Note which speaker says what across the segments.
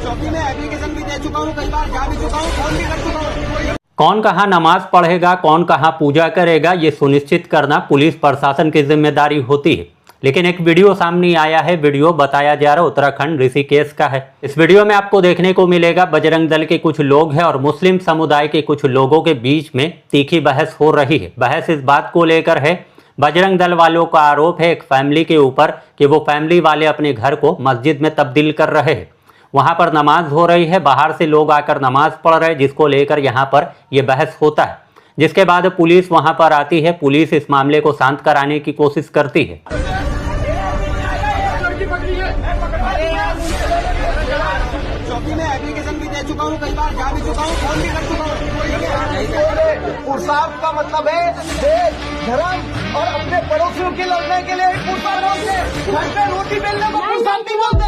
Speaker 1: चौकी में एप्लीकेशन भी दे चुका हूँ, कई बार जा भी चुका हूँ, फोन भी कर चुका हूँ।
Speaker 2: कौन कहाँ नमाज पढ़ेगा, कौन कहाँ पूजा करेगा, ये सुनिश्चित करना पुलिस प्रशासन की जिम्मेदारी होती है। लेकिन एक वीडियो सामने आया है। वीडियो बताया जा रहा उत्तराखंड ऋषिकेश का है। इस वीडियो में आपको देखने को मिलेगा बजरंग दल के कुछ लोग हैं और मुस्लिम समुदाय के कुछ लोगों के बीच में तीखी बहस हो रही है। बहस इस बात को लेकर है, बजरंग दल वालों का आरोप है एक फैमिली के ऊपर कि वो फैमिली वाले अपने घर को मस्जिद में तब्दील कर रहे हैं। वहां पर नमाज हो रही है, बाहर से लोग आकर नमाज पढ़ रहे हैं, जिसको लेकर यहां पर यह बहस होता है। जिसके बाद पुलिस वहां पर आती है। पुलिस इस मामले को शांत कराने की कोशिश करती है।
Speaker 1: चौकी में एप्लीकेशन भी दे चुका हूँ, कई बार जा भी चुका हूँ, फोन भी कर चुका हूँ।
Speaker 3: पुरसाद का मतलब है देश, धर्म और अपने पड़ोसियों के लड़ने के लिए पुरसाद बोलते हैं। घर पे रोटी बेलने को पुरसाद नहीं बोलते,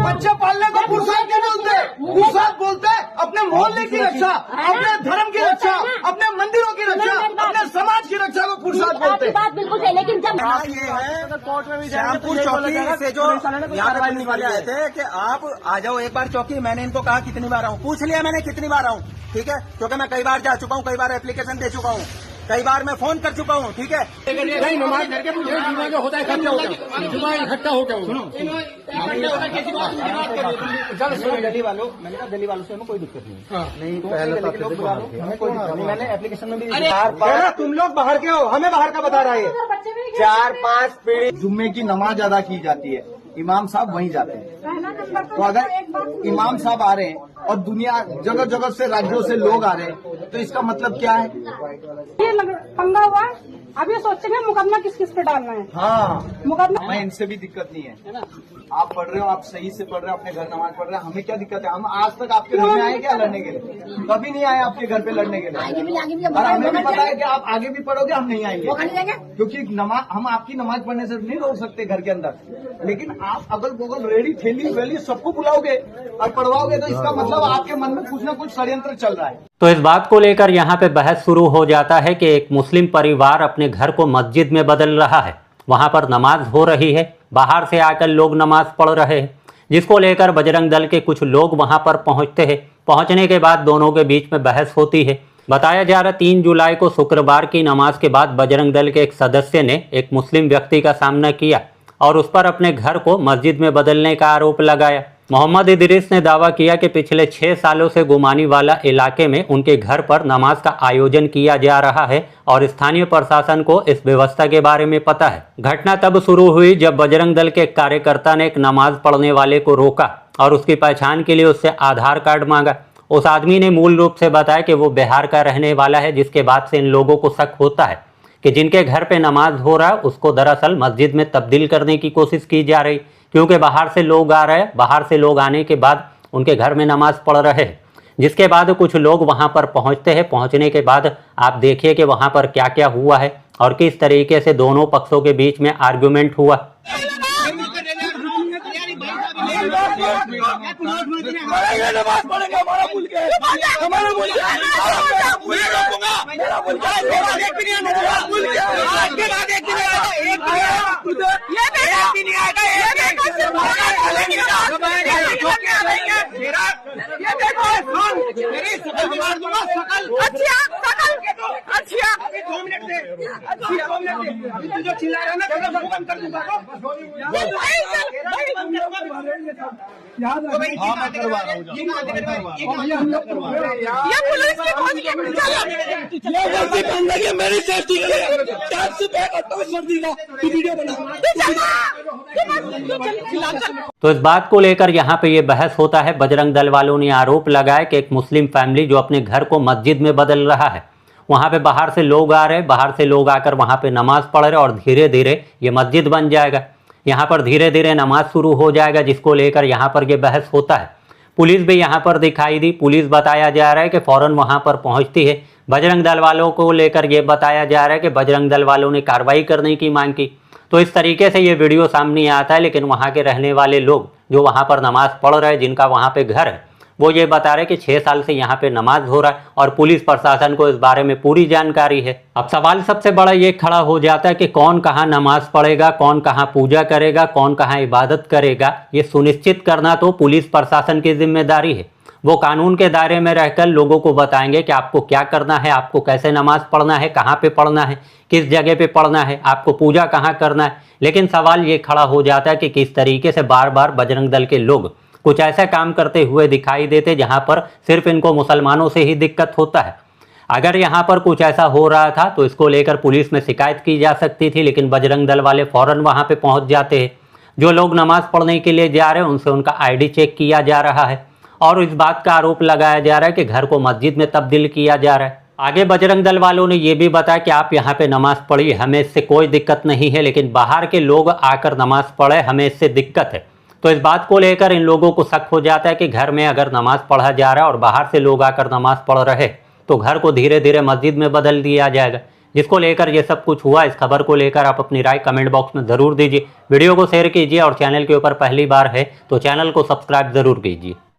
Speaker 3: बच्चे पालने को पुरसाद नहीं बोलते। पुरसाद बोलते हैं अपने मोहल्ले की रक्षा, अपने धर्म की रक्षा, अपने मंदिरों की रक्षा, अपने समाज की रक्षा को पुरसाद बोलते हैं।
Speaker 4: बात बिल्कुल सही, लेकिन जब
Speaker 1: ये है श्यामपुर चौकी से जो यहाँ पे वाले आए थे कि आप आ जाओ एक बार चौकी। मैंने इनको कहा कितनी बार आऊँ, पूछ लिया मैंने कितनी बार आऊँ, ठीक है, क्योंकि मैं कई बार जा चुका हूँ, कई बार एप्लीकेशन दे चुका हूँ, कई बार मैं फोन कर चुका हूँ, ठीक है।
Speaker 3: नहीं नमाज करके जुमा जो होता है इकट्ठा होता है, जुमा इकट्ठा होकर
Speaker 1: दिल्ली वालों, मैंने कहा दिल्ली वालों से हमें कोई दिक्कत नहीं। नहीं पहले हमें कोई दिक्कत नहीं। मैंने एप्लीकेशन में भी
Speaker 3: तुम लोग बाहर के हो, हमें बाहर का बता रहा है। 4-5 पीढ़ी जुम्मे की नमाज अदा की जाती है, इमाम साहब वहीं जाते हैं। तो अगर इमाम साहब आ रहे हैं और दुनिया जगह जगह से राज्यों से लोग आ रहे हैं, तो इसका मतलब क्या है?
Speaker 5: ये पंगा हुआ है, अब ये सोचेंगे मुकदमा किस किस पे डालना है।
Speaker 3: हाँ,
Speaker 5: मुकदमा
Speaker 3: हमें इनसे भी दिक्कत नहीं है। आप पढ़ रहे हो, आप सही से पढ़ रहे हो, अपने घर नमाज पढ़ रहे हो, हमें क्या दिक्कत है? हम आज तक आपके घर में आए क्या लड़ने के लिए? कभी नहीं आए आपके घर पे लड़ने के लिए। और हमें भी पता है कि आप आगे भी पढ़ोगे, हम नहीं आएंगे, क्योंकि नमाज हम आपकी नमाज पढ़ने से नहीं रोक सकते घर के अंदर। लेकिन आप अगल बगल रेडी थैली वैली सबको बुलाओगे और पढ़वाओगे, तो इसका मतलब आपके मन में कुछ न कुछ षड्यंत्र चल रहा है।
Speaker 2: तो इस बात को लेकर यहाँ पे बहस शुरू हो जाता है कि एक मुस्लिम परिवार अपने घर को मस्जिद में बदल रहा है। वहां पर नमाज हो रही है, बाहर से आकर लोग नमाज पढ़ रहे हैं, जिसको लेकर बजरंग दल के कुछ लोग वहां पर पहुंचते हैं। पहुंचने के बाद दोनों के बीच में बहस होती है। बताया जा रहा 3 जुलाई को शुक्रवार की नमाज के बाद बजरंग दल के एक सदस्य ने एक मुस्लिम व्यक्ति का सामना किया और उस पर अपने घर को मस्जिद में बदलने का आरोप लगाया। मोहम्मद इदरीस ने दावा किया कि पिछले 6 सालों से गुमानी वाला इलाके में उनके घर पर नमाज का आयोजन किया जा रहा है और स्थानीय प्रशासन को इस व्यवस्था के बारे में पता है। घटना तब शुरू हुई जब बजरंग दल के एक कार्यकर्ता ने एक नमाज पढ़ने वाले को रोका और उसकी पहचान के लिए उससे आधार कार्ड मांगा। उस आदमी ने मूल रूप से बताया कि वो बिहार का रहने वाला है, जिसके बाद से इन लोगों को शक होता है कि जिनके घर पे नमाज हो रहा है उसको दरअसल मस्जिद में तब्दील करने की कोशिश की जा रही, क्योंकि बाहर से लोग आ रहे हैं। बाहर से लोग आने के बाद उनके घर में नमाज पढ़ रहे हैं। जिसके बाद कुछ लोग वहां पर पहुंचते हैं। पहुंचने के बाद आप देखिए कि वहां पर क्या क्या हुआ है और किस तरीके से दोनों पक्षों के बीच में आर्गुमेंट हुआ।
Speaker 3: मेरी सेफ्टी
Speaker 2: तो इस बात को लेकर यहाँ पे ये बहस होता है। बजरंग दल वालों ने आरोप लगाया कि एक मुस्लिम फैमिली जो अपने घर को मस्जिद में बदल रहा है, वहाँ पे बाहर से लोग आ रहे हैं, बाहर से लोग आकर वहाँ पे नमाज पढ़ रहे और धीरे धीरे ये मस्जिद बन जाएगा। यहाँ पर धीरे धीरे नमाज शुरू हो जाएगा, जिसको लेकर यहाँ पर ये बहस होता है। पुलिस भी यहाँ पर दिखाई दी। पुलिस बताया जा रहा है कि फौरन वहाँ पर पहुँचती है। बजरंग दल वालों को लेकर ये बताया जा रहा है कि बजरंग दल वालों ने कार्रवाई करने की मांग की। तो इस तरीके से ये वीडियो सामने आता है। लेकिन वहाँ के रहने वाले लोग जो वहाँ पर नमाज पढ़ रहे हैं, जिनका वहाँ पे घर है, वो ये बता रहे कि 6 साल से यहाँ पे नमाज हो रहा है और पुलिस प्रशासन को इस बारे में पूरी जानकारी है। अब सवाल सबसे बड़ा ये खड़ा हो जाता है कि कौन कहाँ नमाज पढ़ेगा, कौन कहाँ पूजा करेगा, कौन कहाँ इबादत करेगा, ये सुनिश्चित करना तो पुलिस प्रशासन की जिम्मेदारी है। वो कानून के दायरे में रहकर लोगों को बताएंगे कि आपको क्या करना है, आपको कैसे नमाज पढ़ना है, कहाँ पे पढ़ना है, किस जगह पे पढ़ना है, आपको पूजा कहाँ करना है। लेकिन सवाल ये खड़ा हो जाता है कि किस तरीके से बार बार बजरंग दल के लोग कुछ ऐसा काम करते हुए दिखाई देते जहाँ पर सिर्फ इनको मुसलमानों से ही दिक्कत होता है। अगर यहाँ पर कुछ ऐसा हो रहा था तो इसको लेकर पुलिस में शिकायत की जा सकती थी, लेकिन बजरंग दल वाले फ़ौरन वहाँ पे पहुँच जाते हैं। जो लोग नमाज़ पढ़ने के लिए जा रहे हैं उनसे उनका ID चेक किया जा रहा है और इस बात का आरोप लगाया जा रहा है कि घर को मस्जिद में तब्दील किया जा रहा है। आगे बजरंग दल वालों ने ये भी बताया कि आप यहाँ पे नमाज़ पढ़िए, हमें इससे कोई दिक्कत नहीं है, लेकिन बाहर के लोग आकर नमाज़ पढ़े, हमें इससे दिक्कत है। तो इस बात को लेकर इन लोगों को शक हो जाता है कि घर में अगर नमाज़ पढ़ा जा रहा है और बाहर से लोग आकर नमाज़ पढ़ रहे तो घर को धीरे धीरे मस्जिद में बदल दिया जाएगा। जिसको लेकर ये सब कुछ हुआ, इस खबर को लेकर आप अपनी राय कमेंट बॉक्स में ज़रूर दीजिए। वीडियो को शेयर कीजिए और चैनल के ऊपर पहली बार है तो चैनल को सब्सक्राइब ज़रूर कीजिए।